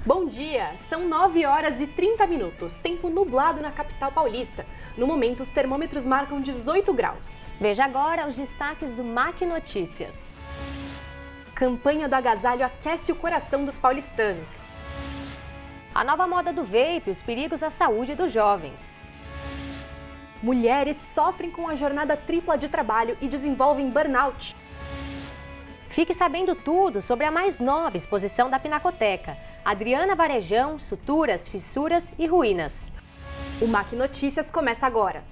Bom dia! São 9 horas e 30 minutos, tempo nublado na capital paulista. No momento, os termômetros marcam 18 graus. Veja agora os destaques do MAC Notícias. Campanha do agasalho aquece o coração dos paulistanos. A nova moda do vape, os perigos à saúde dos jovens. Mulheres sofrem com a jornada tripla de trabalho e desenvolvem burnout. Fique sabendo tudo sobre a mais nova exposição da Pinacoteca. Adriana Varejão, suturas, fissuras e ruínas. O MAC Notícias começa agora.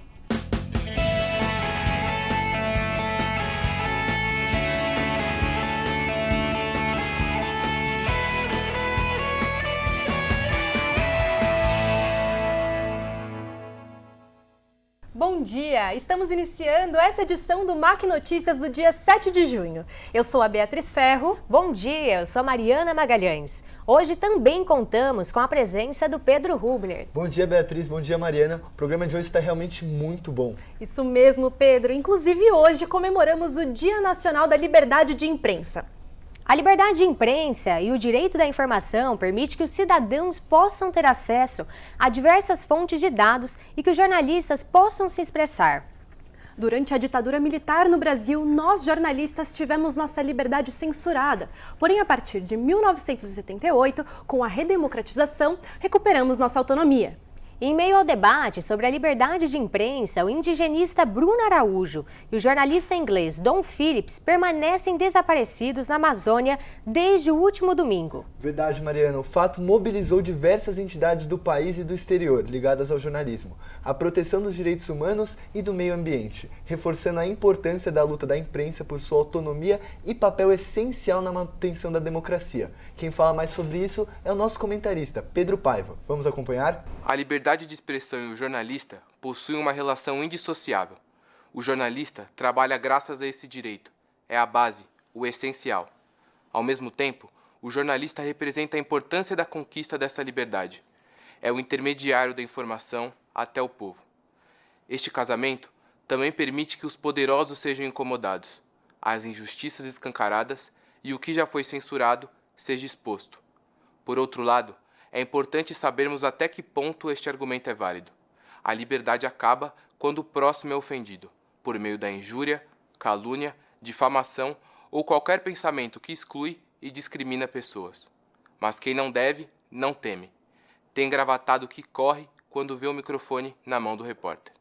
Bom dia! Estamos iniciando essa edição do MAC Notícias do dia 7 de junho. Eu sou a Beatriz Ferro. Bom dia, eu sou a Mariana Magalhães. Hoje também contamos com a presença do Pedro Rubner. Bom dia, Beatriz. Bom dia, Mariana. O programa de hoje está realmente muito bom. Isso mesmo, Pedro. Inclusive hoje comemoramos o Dia Nacional da Liberdade de Imprensa. A liberdade de imprensa e o direito da informação permite que os cidadãos possam ter acesso a diversas fontes de dados e que os jornalistas possam se expressar. Durante a ditadura militar no Brasil, nós jornalistas tivemos nossa liberdade censurada. Porém, a partir de 1978, com a redemocratização, recuperamos nossa autonomia. Em meio ao debate sobre a liberdade de imprensa, o indigenista Bruno Araújo e o jornalista inglês Dom Phillips permanecem desaparecidos na Amazônia desde o último domingo. Verdade, Mariana. O fato mobilizou diversas entidades do país e do exterior ligadas ao jornalismo, à proteção dos direitos humanos e do meio ambiente, reforçando a importância da luta da imprensa por sua autonomia e papel essencial na manutenção da democracia. Quem fala mais sobre isso é o nosso comentarista, Pedro Paiva. Vamos acompanhar? A liberdade de expressão e o jornalista possuem uma relação indissociável. O jornalista trabalha graças a esse direito. É a base, o essencial. Ao mesmo tempo, o jornalista representa a importância da conquista dessa liberdade. É o intermediário da informação até o povo. Este casamento também permite que os poderosos sejam incomodados, as injustiças escancaradas e o que já foi censurado seja exposto. Por outro lado, é importante sabermos até que ponto este argumento é válido. A liberdade acaba quando o próximo é ofendido, por meio da injúria, calúnia, difamação ou qualquer pensamento que exclui e discrimina pessoas. Mas quem não deve, não teme. Tem gravatado que corre quando vê o microfone na mão do repórter.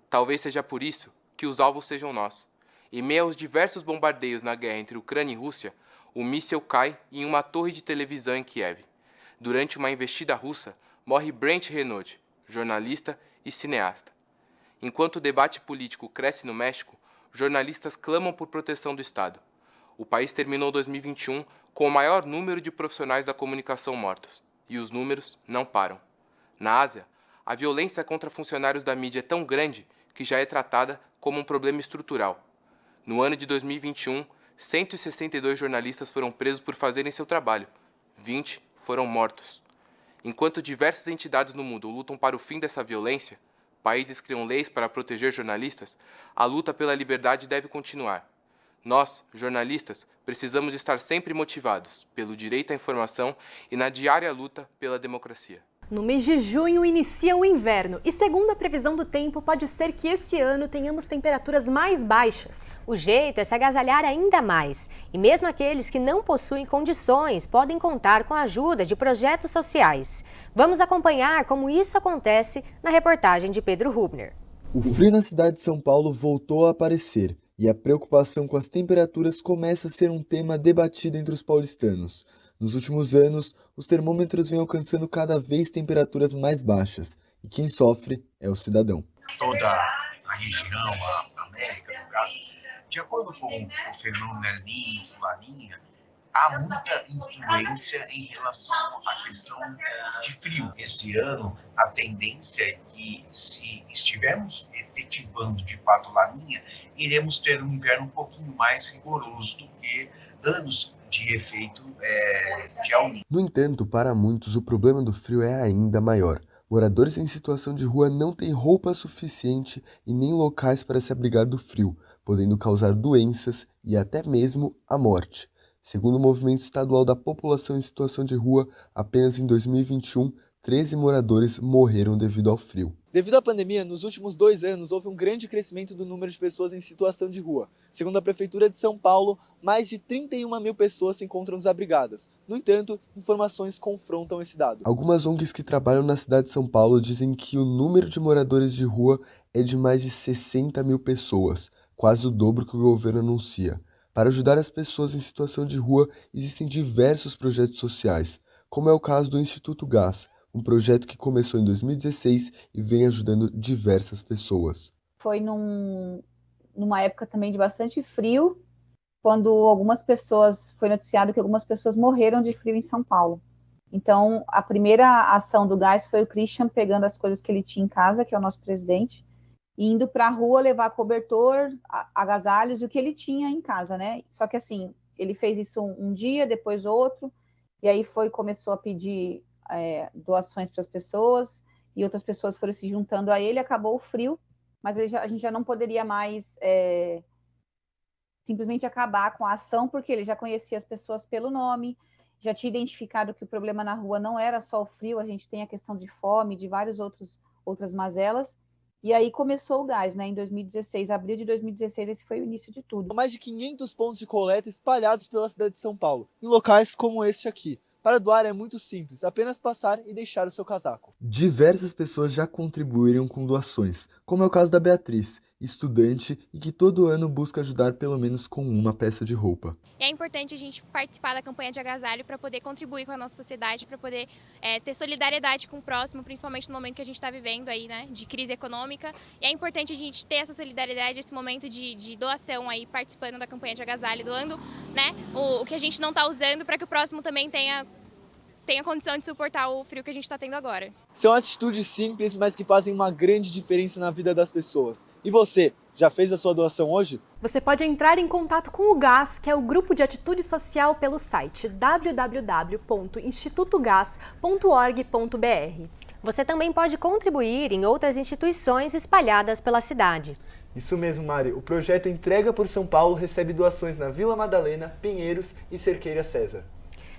Talvez seja por isso que os alvos sejam nós. Em meio aos diversos bombardeios na guerra entre Ucrânia e Rússia, o míssil cai em uma torre de televisão em Kiev. Durante uma investida russa, morre Brent Renaud, jornalista e cineasta. Enquanto o debate político cresce no México, jornalistas clamam por proteção do Estado. O país terminou 2021 com o maior número de profissionais da comunicação mortos. E os números não param. Na Ásia, a violência contra funcionários da mídia é tão grande que já é tratada como um problema estrutural. No ano de 2021, 162 jornalistas foram presos por fazerem seu trabalho. 20 foram mortos. Enquanto diversas entidades no mundo lutam para o fim dessa violência, países criam leis para proteger jornalistas, a luta pela liberdade deve continuar. Nós, jornalistas, precisamos estar sempre motivados pelo direito à informação e na diária luta pela democracia. No mês de junho inicia o inverno e, segundo a previsão do tempo, pode ser que esse ano tenhamos temperaturas mais baixas. O jeito é se agasalhar ainda mais. E mesmo aqueles que não possuem condições podem contar com a ajuda de projetos sociais. Vamos acompanhar como isso acontece na reportagem de Pedro Rubner. O frio na cidade de São Paulo voltou a aparecer e a preocupação com as temperaturas começa a ser um tema debatido entre os paulistanos. Nos últimos anos, os termômetros vêm alcançando cada vez temperaturas mais baixas, e quem sofre é o cidadão. Toda a região, a América, no caso, de acordo com o fenômeno El Niño, Laninha, há muita influência em relação à questão de frio. Esse ano, a tendência é que, se estivermos efetivando de fato Laninha, iremos ter um inverno um pouquinho mais rigoroso do que anos de efeito de El Niño. No entanto, para muitos, o problema do frio é ainda maior. Moradores em situação de rua não têm roupa suficiente e nem locais para se abrigar do frio, podendo causar doenças e até mesmo a morte. Segundo o Movimento Estadual da População em Situação de Rua, apenas em 2021, 13 moradores morreram devido ao frio. Devido à pandemia, nos últimos 2 anos, houve um grande crescimento do número de pessoas em situação de rua. Segundo a Prefeitura de São Paulo, mais de 31 mil pessoas se encontram desabrigadas. No entanto, informações confrontam esse dado. Algumas ONGs que trabalham na cidade de São Paulo dizem que o número de moradores de rua é de mais de 60 mil pessoas, quase o dobro que o governo anuncia. Para ajudar as pessoas em situação de rua, existem diversos projetos sociais, como é o caso do Instituto Gás, um projeto que começou em 2016 e vem ajudando diversas pessoas. Foi numa época também de bastante frio, quando foi noticiado que algumas pessoas morreram de frio em São Paulo. Então, a primeira ação do Gás foi o Christian pegando as coisas que ele tinha em casa, que é o nosso presidente, e indo para a rua levar cobertor, agasalhos e o que ele tinha em casa, né? Só que assim, ele fez isso um dia, depois outro, e aí começou a pedir doações para as pessoas, e outras pessoas foram se juntando a ele, acabou o frio, mas a gente já não poderia mais simplesmente acabar com a ação, porque ele já conhecia as pessoas pelo nome, já tinha identificado que o problema na rua não era só o frio, a gente tem a questão de fome, de várias outras mazelas, e aí começou o Gás, né, em 2016, abril de 2016, esse foi o início de tudo. Mais de 500 pontos de coleta espalhados pela cidade de São Paulo, em locais como este aqui. Para doar é muito simples, apenas passar e deixar o seu casaco. Diversas pessoas já contribuíram com doações, como é o caso da Beatriz, estudante e que todo ano busca ajudar pelo menos com uma peça de roupa. É importante a gente participar da campanha de agasalho para poder contribuir com a nossa sociedade, para poder ter solidariedade com o próximo, principalmente no momento que a gente está vivendo aí, né, de crise econômica. E é importante a gente ter essa solidariedade, esse momento de doação aí, participando da campanha de agasalho, doando, né, o que a gente não está usando para que o próximo também tenha condição de suportar o frio que a gente está tendo agora. São atitudes simples, mas que fazem uma grande diferença na vida das pessoas. E você, já fez a sua doação hoje? Você pode entrar em contato com o GAS, que é o Grupo de Atitude Social, pelo site www.institutogás.org.br. Você também pode contribuir em outras instituições espalhadas pela cidade. Isso mesmo, Mari. O projeto Entrega por São Paulo recebe doações na Vila Madalena, Pinheiros e Cerqueira César.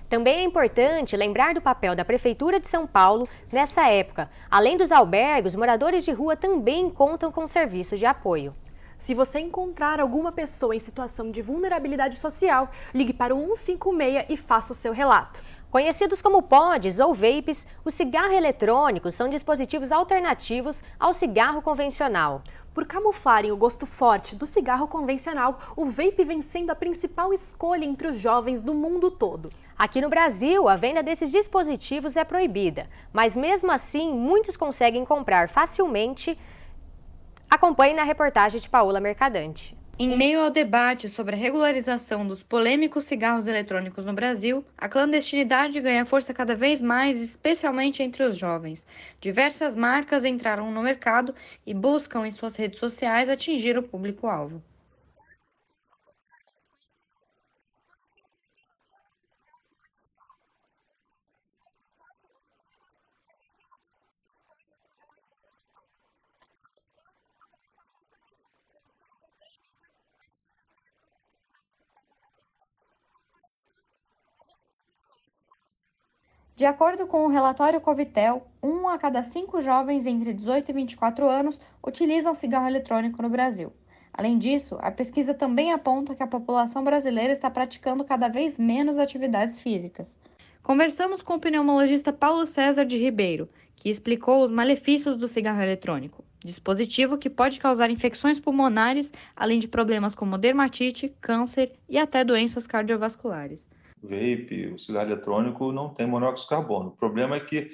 Também é importante lembrar do papel da Prefeitura de São Paulo nessa época. Além dos albergues, moradores de rua também contam com serviços de apoio. Se você encontrar alguma pessoa em situação de vulnerabilidade social, ligue para o 156 e faça o seu relato. Conhecidos como pods ou vapes, os cigarros eletrônicos são dispositivos alternativos ao cigarro convencional. Por camuflarem o gosto forte do cigarro convencional, o vape vem sendo a principal escolha entre os jovens do mundo todo. Aqui no Brasil, a venda desses dispositivos é proibida, mas mesmo assim, muitos conseguem comprar facilmente. Acompanhe na reportagem de Paola Mercadante. Em meio ao debate sobre a regularização dos polêmicos cigarros eletrônicos no Brasil, a clandestinidade ganha força cada vez mais, especialmente entre os jovens. Diversas marcas entraram no mercado e buscam em suas redes sociais atingir o público-alvo. De acordo com o relatório Covitel, 1 a cada 5 jovens entre 18 e 24 anos utilizam cigarro eletrônico no Brasil. Além disso, a pesquisa também aponta que a população brasileira está praticando cada vez menos atividades físicas. Conversamos com o pneumologista Paulo César de Ribeiro, que explicou os malefícios do cigarro eletrônico, dispositivo que pode causar infecções pulmonares, além de problemas como dermatite, câncer e até doenças cardiovasculares. O vape, o cigarro eletrônico não tem monóxido de carbono. O problema é que,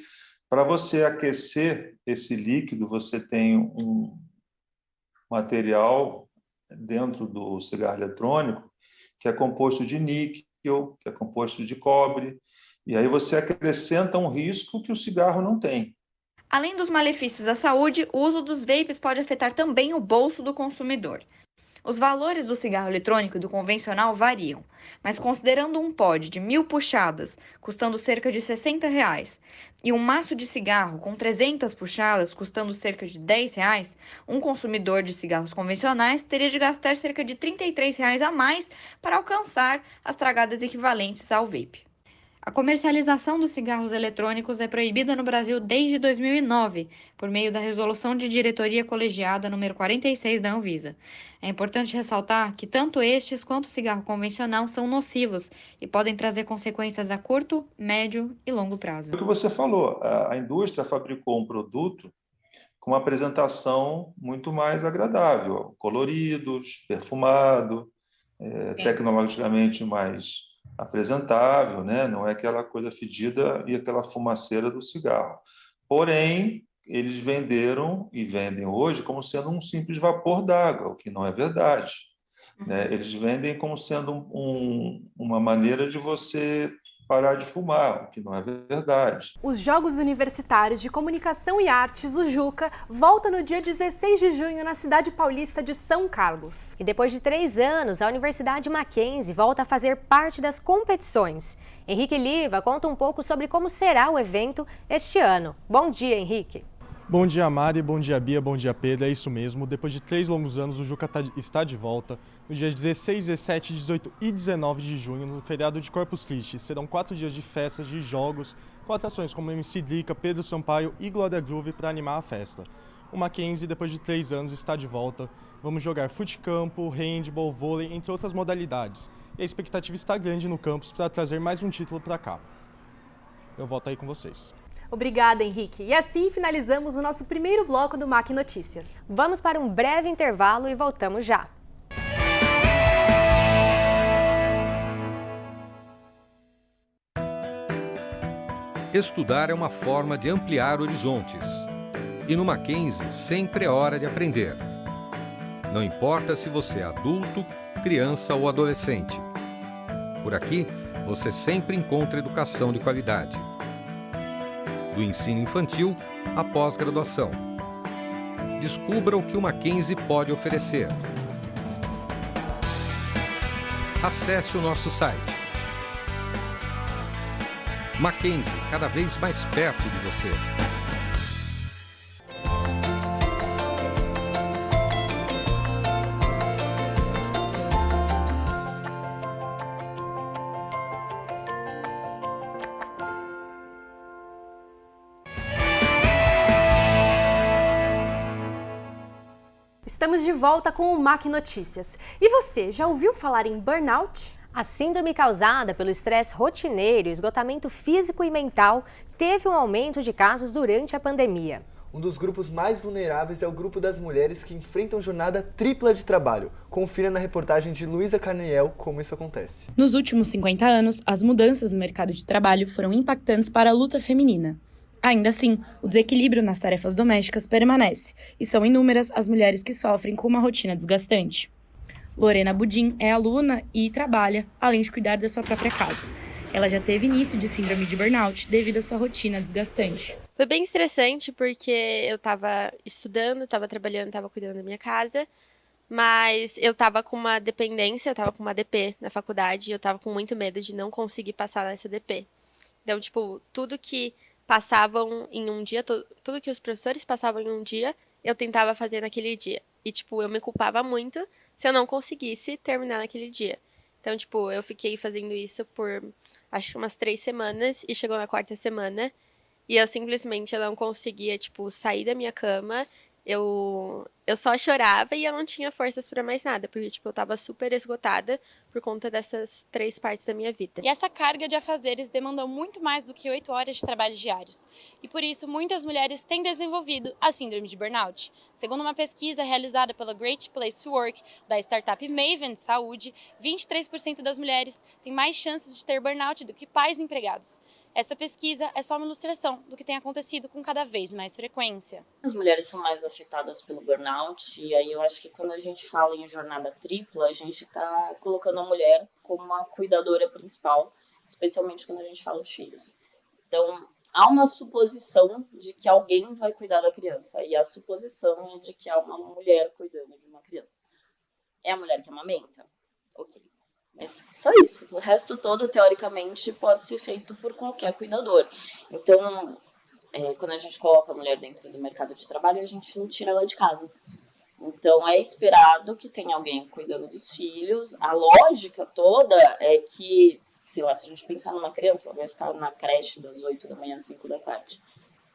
para você aquecer esse líquido, você tem um material dentro do cigarro eletrônico que é composto de níquel, que é composto de cobre, e aí você acrescenta um risco que o cigarro não tem. Além dos malefícios à saúde, o uso dos vapes pode afetar também o bolso do consumidor. Os valores do cigarro eletrônico e do convencional variam, mas considerando um pod de 1.000 puxadas, custando cerca de R$ 60, e um maço de cigarro com 300 puxadas, custando cerca de R$ 10, um consumidor de cigarros convencionais teria de gastar cerca de R$ 33 a mais para alcançar as tragadas equivalentes ao vape. A comercialização dos cigarros eletrônicos é proibida no Brasil desde 2009, por meio da Resolução de Diretoria Colegiada número 46 da Anvisa. É importante ressaltar que tanto estes quanto o cigarro convencional são nocivos e podem trazer consequências a curto, médio e longo prazo. O que você falou, a indústria fabricou um produto com uma apresentação muito mais agradável, coloridos, perfumado, tecnologicamente mais apresentável, né? Não é aquela coisa fedida e aquela fumaceira do cigarro. Porém, eles venderam e vendem hoje como sendo um simples vapor d'água, o que não é verdade. Né? Eles vendem como sendo uma maneira de você parar de fumar, o que não é verdade. Os Jogos Universitários de Comunicação e Artes, o JUCA, volta no dia 16 de junho na cidade paulista de São Carlos. E depois de 3 anos, a Universidade Mackenzie volta a fazer parte das competições. Henrique Liva conta um pouco sobre como será o evento este ano. Bom dia, Henrique. Bom dia, Mari, bom dia, Bia, bom dia, Pedro. É isso mesmo. Depois de 3 longos anos, o JUCA está de volta nos dias 16, 17, 18 e 19 de junho, no feriado de Corpus Christi. Serão 4 dias de festas, de jogos, com atrações como MC Drica, Pedro Sampaio e Glória Groove para animar a festa. O Mackenzie, depois de 3 anos, está de volta. Vamos jogar futecampo, handball, vôlei, entre outras modalidades. E a expectativa está grande no campus para trazer mais um título para cá. Eu volto aí com vocês. Obrigada, Henrique. E assim finalizamos o nosso primeiro bloco do Mac Notícias. Vamos para um breve intervalo e voltamos já. Estudar é uma forma de ampliar horizontes. E no Mackenzie sempre é hora de aprender. Não importa se você é adulto, criança ou adolescente. Por aqui, você sempre encontra educação de qualidade. Do ensino infantil à pós-graduação. Descubra o que o Mackenzie pode oferecer. Acesse o nosso site. Mackenzie, cada vez mais perto de você. Estamos de volta com o Mac Notícias. E você, já ouviu falar em burnout? A síndrome causada pelo estresse rotineiro, esgotamento físico e mental, teve um aumento de casos durante a pandemia. Um dos grupos mais vulneráveis é o grupo das mulheres que enfrentam jornada tripla de trabalho. Confira na reportagem de Luísa Carniel como isso acontece. Nos últimos 50 anos, as mudanças no mercado de trabalho foram impactantes para a luta feminina. Ainda assim, o desequilíbrio nas tarefas domésticas permanece, e são inúmeras as mulheres que sofrem com uma rotina desgastante. Lorena Budin é aluna e trabalha, além de cuidar da sua própria casa. Ela já teve início de síndrome de burnout devido à sua rotina desgastante. Foi bem estressante porque eu estava estudando, estava trabalhando, estava cuidando da minha casa, mas eu estava com uma dependência, eu estava com uma DP na faculdade e eu estava com muito medo de não conseguir passar nessa DP. Então, tudo que passavam em um dia, tudo que os professores passavam em um dia, eu tentava fazer naquele dia. E, eu me culpava muito se eu não conseguisse terminar naquele dia. Então, eu fiquei fazendo isso por, acho que umas 3 semanas, e chegou na 4ª semana, e eu simplesmente não conseguia, sair da minha cama. Eu só chorava e eu não tinha forças para mais nada, porque, eu tava super esgotada por conta dessas 3 partes da minha vida. E essa carga de afazeres demandou muito mais do que 8 horas de trabalho diários. E por isso, muitas mulheres têm desenvolvido a síndrome de burnout. Segundo uma pesquisa realizada pela Great Place to Work, da startup Maven de Saúde, 23% das mulheres têm mais chances de ter burnout do que pais empregados. Essa pesquisa é só uma ilustração do que tem acontecido com cada vez mais frequência. As mulheres são mais afetadas pelo burnout, e aí eu acho que quando a gente fala em jornada tripla, a gente está colocando a mulher como uma cuidadora principal, especialmente quando a gente fala de filhos. Então, há uma suposição de que alguém vai cuidar da criança, e a suposição é de que há uma mulher cuidando de uma criança. É a mulher que amamenta? Ok. Mas só isso. O resto todo, teoricamente, pode ser feito por qualquer cuidador. Então, quando a gente coloca a mulher dentro do mercado de trabalho, a gente não tira ela de casa. Então, é esperado que tenha alguém cuidando dos filhos. A lógica toda é que, sei lá, se a gente pensar numa criança, ela vai ficar na creche das 8 da manhã às 5 da tarde.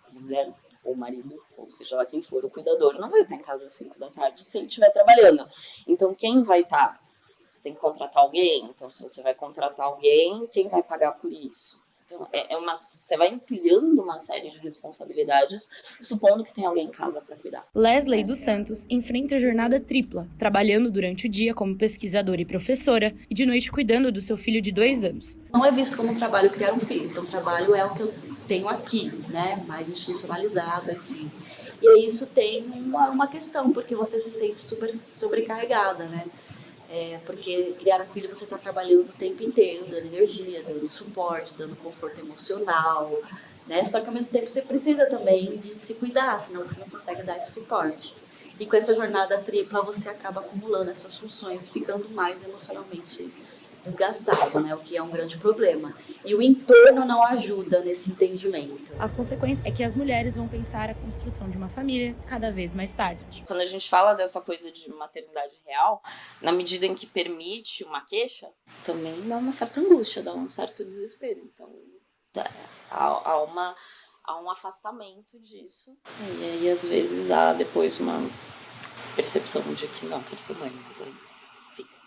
Mas a mulher, ou o marido, ou seja lá quem for, o cuidador, não vai estar em casa às 5 da tarde se ele estiver trabalhando. Então, quem vai estar? Você tem que contratar alguém. Então, se você vai contratar alguém, quem vai pagar por isso? Então, você vai empilhando uma série de responsabilidades, supondo que tem alguém em casa para cuidar. Leslie dos Santos enfrenta a jornada tripla, trabalhando durante o dia como pesquisadora e professora e de noite cuidando do seu filho de 2 anos. Não é visto como um trabalho criar um filho, então trabalho é o que eu tenho aqui, né, mais institucionalizado, enfim. E aí isso tem uma questão, porque você se sente super sobrecarregada, né? Porque criar um filho você está trabalhando o tempo inteiro, dando energia, dando suporte, dando conforto emocional, né? Só que ao mesmo tempo você precisa também de se cuidar, senão você não consegue dar esse suporte. E com essa jornada tripla você acaba acumulando essas funções e ficando mais emocionalmente desgastado, né? O que é um grande problema. E o entorno não ajuda nesse entendimento. As consequências é que as mulheres vão pensar a construção de uma família cada vez mais tarde. Quando a gente fala dessa coisa de maternidade real, na medida em que permite uma queixa, também dá uma certa angústia, dá um certo desespero. Então, há um afastamento disso. E aí, às vezes, há depois uma percepção de que não, quero ser mãe, mas aí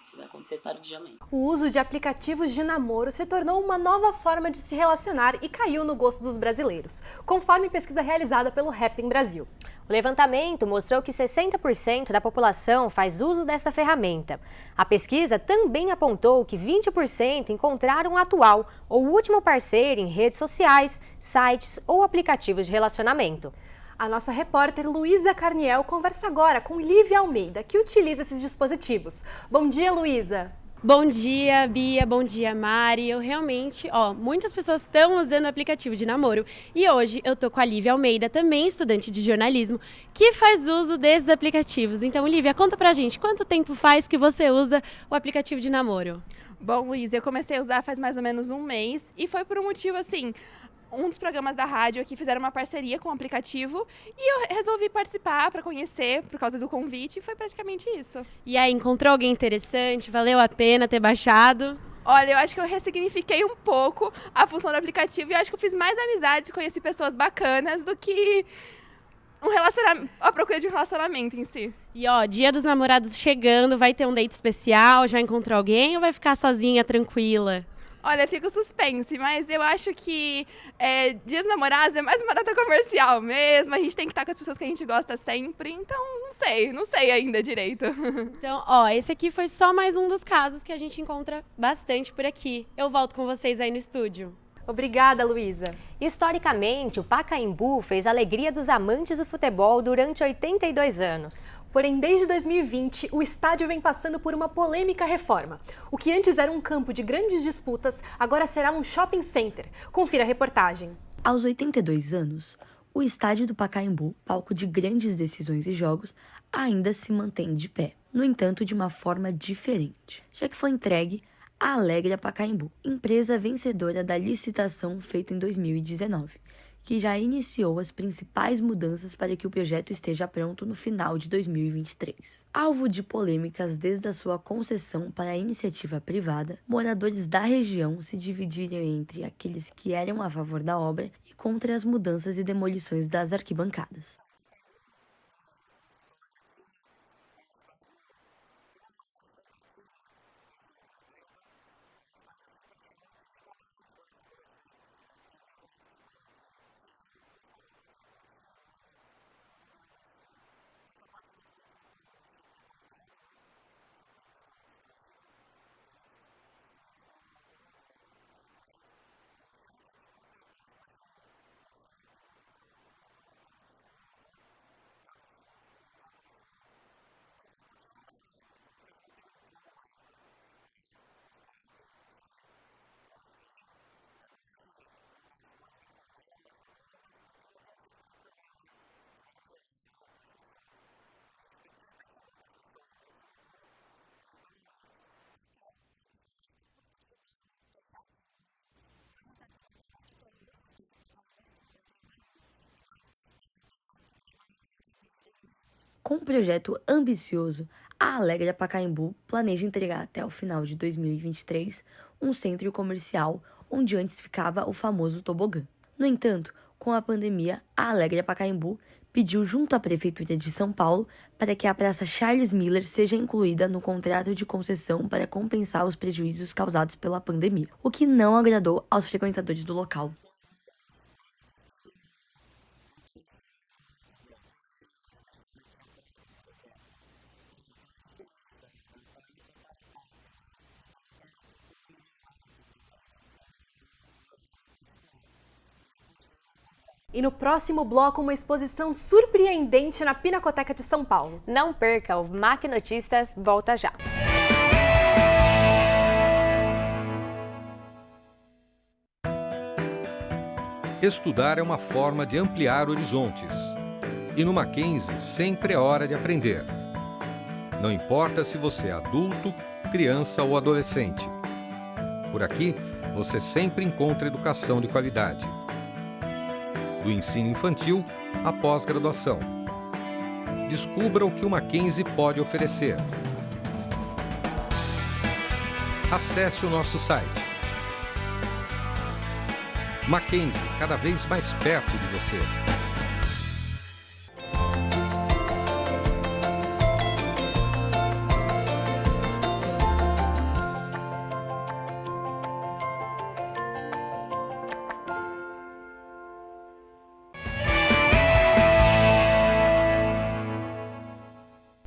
isso vai acontecer tardiamente. O uso de aplicativos de namoro se tornou uma nova forma de se relacionar e caiu no gosto dos brasileiros, conforme pesquisa realizada pelo Happn Brasil. O levantamento mostrou que 60% da população faz uso dessa ferramenta. A pesquisa também apontou que 20% encontraram o atual ou último parceiro em redes sociais, sites ou aplicativos de relacionamento. A nossa repórter Luísa Carniel conversa agora com Lívia Almeida, que utiliza esses dispositivos. Bom dia, Luísa! Bom dia, Bia. Bom dia, Mari. Eu realmente, muitas pessoas estão usando o aplicativo de namoro. E hoje eu tô com a Lívia Almeida, também estudante de jornalismo, que faz uso desses aplicativos. Então, Lívia, conta pra gente, quanto tempo faz que você usa o aplicativo de namoro? Bom, Luísa, eu comecei a usar faz mais ou menos um mês e foi por um motivo assim... Um dos programas da rádio aqui fizeram uma parceria com o aplicativo e eu resolvi participar para conhecer por causa do convite e foi praticamente isso. E aí, encontrou alguém interessante? Valeu a pena ter baixado? Olha, eu acho que eu ressignifiquei um pouco a função do aplicativo e eu acho que eu fiz mais amizades, conheci pessoas bacanas do que a procura de um relacionamento em si. E Dia dos Namorados chegando, vai ter um date especial? Já encontrou alguém ou vai ficar sozinha, tranquila? Olha, fica suspense, mas eu acho que Dias dos Namorados é mais uma data comercial mesmo, a gente tem que estar com as pessoas que a gente gosta sempre, então não sei ainda direito. Então, esse aqui foi só mais um dos casos que a gente encontra bastante por aqui. Eu volto com vocês aí no estúdio. Obrigada, Luísa. Historicamente, o Pacaembu fez a alegria dos amantes do futebol durante 82 anos. Porém, desde 2020, o estádio vem passando por uma polêmica reforma. O que antes era um campo de grandes disputas, agora será um shopping center. Confira a reportagem. Aos 82 anos, o estádio do Pacaembu, palco de grandes decisões e jogos, ainda se mantém de pé. No entanto, de uma forma diferente, já que foi entregue à Alegra Pacaembu, empresa vencedora da licitação feita em 2019. Que já iniciou as principais mudanças para que o projeto esteja pronto no final de 2023. Alvo de polêmicas desde a sua concessão para a iniciativa privada, moradores da região se dividiram entre aqueles que eram a favor da obra e contra as mudanças e demolições das arquibancadas. Com um projeto ambicioso, a Alegra Pacaembu planeja entregar até o final de 2023 um centro comercial onde antes ficava o famoso tobogã. No entanto, com a pandemia, a Alegra Pacaembu pediu junto à Prefeitura de São Paulo para que a Praça Charles Miller seja incluída no contrato de concessão para compensar os prejuízos causados pela pandemia, o que não agradou aos frequentadores do local. E no próximo bloco, uma exposição surpreendente na Pinacoteca de São Paulo. Não perca, o MAC Notícias volta já. Estudar é uma forma de ampliar horizontes. E no Mackenzie sempre é hora de aprender. Não importa se você é adulto, criança ou adolescente. Por aqui, você sempre encontra educação de qualidade. Do ensino infantil à pós-graduação. Descubra o que o Mackenzie pode oferecer. Acesse o nosso site. Mackenzie, cada vez mais perto de você.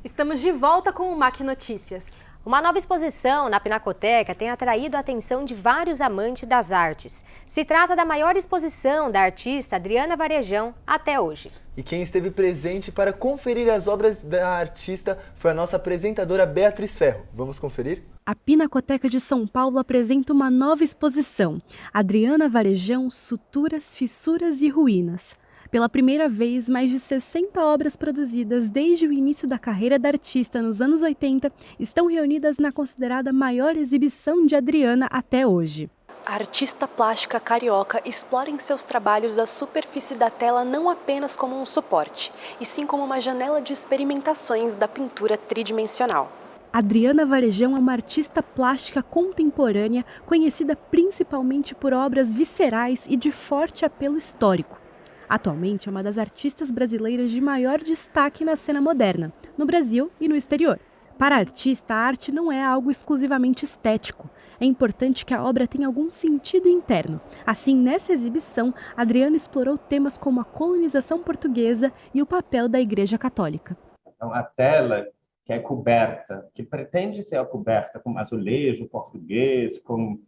Estamos de volta com o MAC Notícias. Uma nova exposição na Pinacoteca tem atraído a atenção de vários amantes das artes. Se trata da maior exposição da artista Adriana Varejão até hoje. E quem esteve presente para conferir as obras da artista foi a nossa apresentadora Beatriz Ferro. Vamos conferir? A Pinacoteca de São Paulo apresenta uma nova exposição, Adriana Varejão, Suturas, Fissuras e Ruínas. Pela primeira vez, mais de 60 obras produzidas desde o início da carreira da artista nos anos 80 estão reunidas na considerada maior exibição de Adriana até hoje. A artista plástica carioca explora em seus trabalhos a superfície da tela não apenas como um suporte, e sim como uma janela de experimentações da pintura tridimensional. Adriana Varejão é uma artista plástica contemporânea conhecida principalmente por obras viscerais e de forte apelo histórico. Atualmente é uma das artistas brasileiras de maior destaque na cena moderna, no Brasil e no exterior. Para a artista, a arte não é algo exclusivamente estético. É importante que a obra tenha algum sentido interno. Assim, nessa exibição, Adriana explorou temas como a colonização portuguesa e o papel da Igreja Católica. Então, a tela que é coberta, que pretende ser coberta com azulejo português, com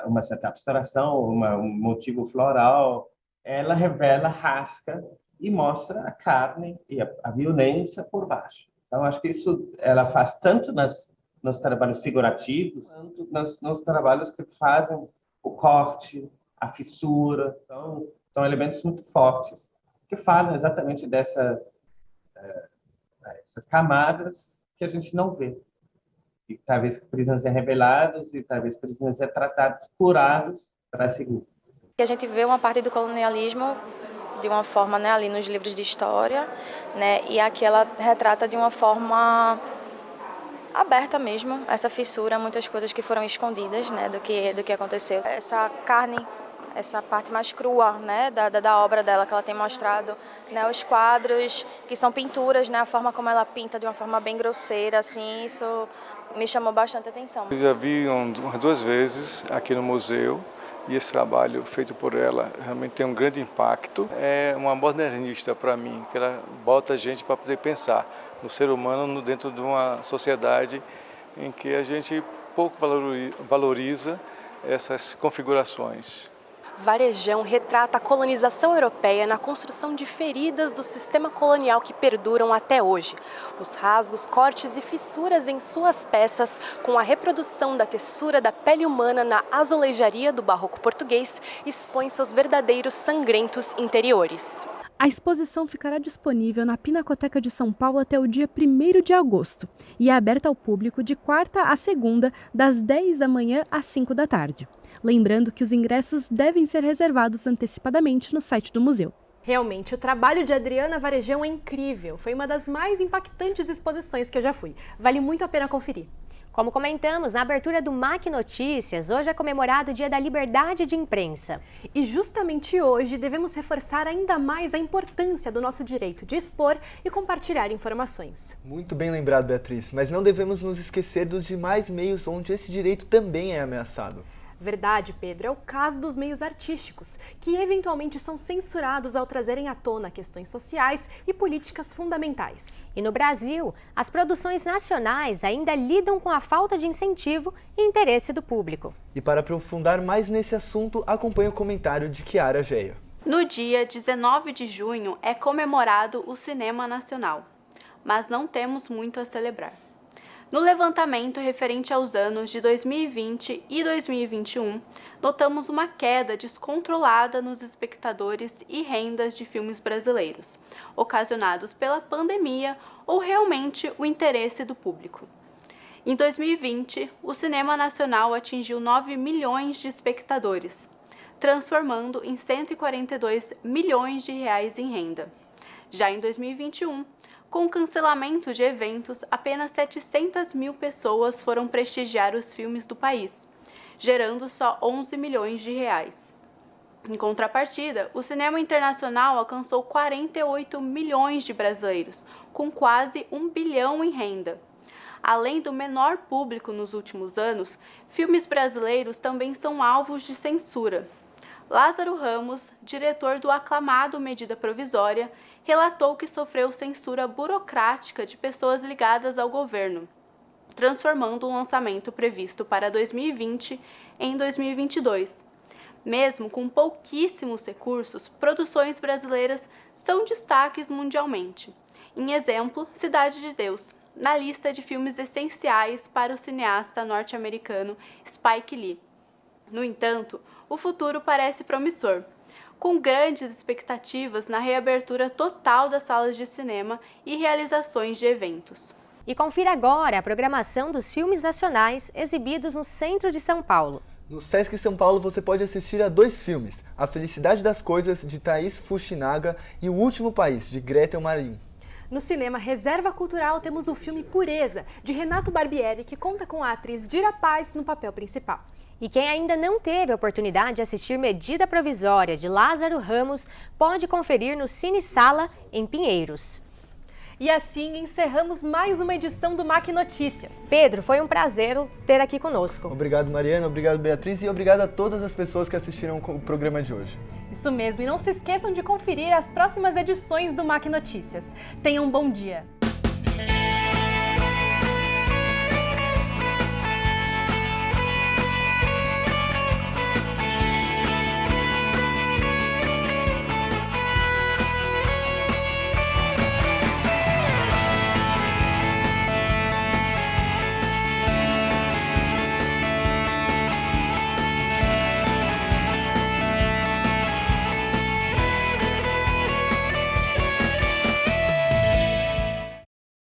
uma certa abstração, um motivo floral, ela revela, rasga e mostra a carne e a violência por baixo. Então, acho que isso ela faz tanto nos trabalhos figurativos, quanto nos trabalhos que fazem o corte, a fissura. Então, são elementos muito fortes que falam exatamente dessas camadas que a gente não vê. E talvez precisam ser revelados e talvez precisam ser tratados, curados para seguir. A gente vê uma parte do colonialismo de uma forma, né, ali nos livros de história, né, e aqui ela retrata de uma forma aberta mesmo, essa fissura, muitas coisas que foram escondidas, né, do que aconteceu. Essa carne, essa parte mais crua, né, da obra dela, que ela tem mostrado, né, os quadros, que são pinturas, né, a forma como ela pinta de uma forma bem grosseira, assim, isso me chamou bastante atenção. Eu já vi umas 2 vezes aqui no museu, e esse trabalho feito por ela realmente tem um grande impacto. É uma modernista para mim, que ela bota a gente para poder pensar no ser humano dentro de uma sociedade em que a gente pouco valoriza essas configurações. Varejão retrata a colonização europeia na construção de feridas do sistema colonial que perduram até hoje. Os rasgos, cortes e fissuras em suas peças, com a reprodução da textura da pele humana na azulejaria do barroco português, expõem seus verdadeiros sangrentos interiores. A exposição ficará disponível na Pinacoteca de São Paulo até o dia 1º de agosto e é aberta ao público de quarta a segunda, das 10 da manhã às 5 da tarde. Lembrando que os ingressos devem ser reservados antecipadamente no site do museu. Realmente, o trabalho de Adriana Varejão é incrível. Foi uma das mais impactantes exposições que eu já fui. Vale muito a pena conferir. Como comentamos na abertura do MAC Notícias, hoje é comemorado o Dia da Liberdade de Imprensa. E justamente hoje devemos reforçar ainda mais a importância do nosso direito de expor e compartilhar informações. Muito bem lembrado, Beatriz, mas não devemos nos esquecer dos demais meios onde esse direito também é ameaçado. Verdade, Pedro, é o caso dos meios artísticos, que eventualmente são censurados ao trazerem à tona questões sociais e políticas fundamentais. E no Brasil, as produções nacionais ainda lidam com a falta de incentivo e interesse do público. E para aprofundar mais nesse assunto, acompanhe o comentário de Chiara Geia. No dia 19 de junho é comemorado o Cinema Nacional, mas não temos muito a celebrar. No levantamento referente aos anos de 2020 e 2021, notamos uma queda descontrolada nos espectadores e rendas de filmes brasileiros, ocasionados pela pandemia ou realmente o interesse do público. Em 2020, o cinema nacional atingiu 9 milhões de espectadores, transformando em 142 milhões de reais em renda. Já em 2021, com o cancelamento de eventos, apenas 700 mil pessoas foram prestigiar os filmes do país, gerando só 11 milhões de reais. Em contrapartida, o cinema internacional alcançou 48 milhões de brasileiros, com quase 1 bilhão em renda. Além do menor público nos últimos anos, filmes brasileiros também são alvos de censura. Lázaro Ramos, diretor do aclamado Medida Provisória, relatou que sofreu censura burocrática de pessoas ligadas ao governo, transformando o lançamento previsto para 2020 em 2022. Mesmo com pouquíssimos recursos, produções brasileiras são destaques mundialmente. Em exemplo, Cidade de Deus, na lista de filmes essenciais para o cineasta norte-americano Spike Lee. No entanto, o futuro parece promissor, com grandes expectativas na reabertura total das salas de cinema e realizações de eventos. E confira agora a programação dos filmes nacionais exibidos no centro de São Paulo. No Sesc São Paulo você pode assistir a 2 filmes, A Felicidade das Coisas, de Thaís Fuchinaga, e O Último País, de Gretel Marim. No cinema Reserva Cultural temos o filme Pureza, de Renato Barbieri, que conta com a atriz Dira Paz no papel principal. E quem ainda não teve a oportunidade de assistir Medida Provisória, de Lázaro Ramos, pode conferir no Cine Sala, em Pinheiros. E assim encerramos mais uma edição do MAC Notícias. Pedro, foi um prazer ter aqui conosco. Obrigado, Mariana, obrigado, Beatriz, e obrigado a todas as pessoas que assistiram o programa de hoje. Isso mesmo, e não se esqueçam de conferir as próximas edições do MAC Notícias. Tenham um bom dia.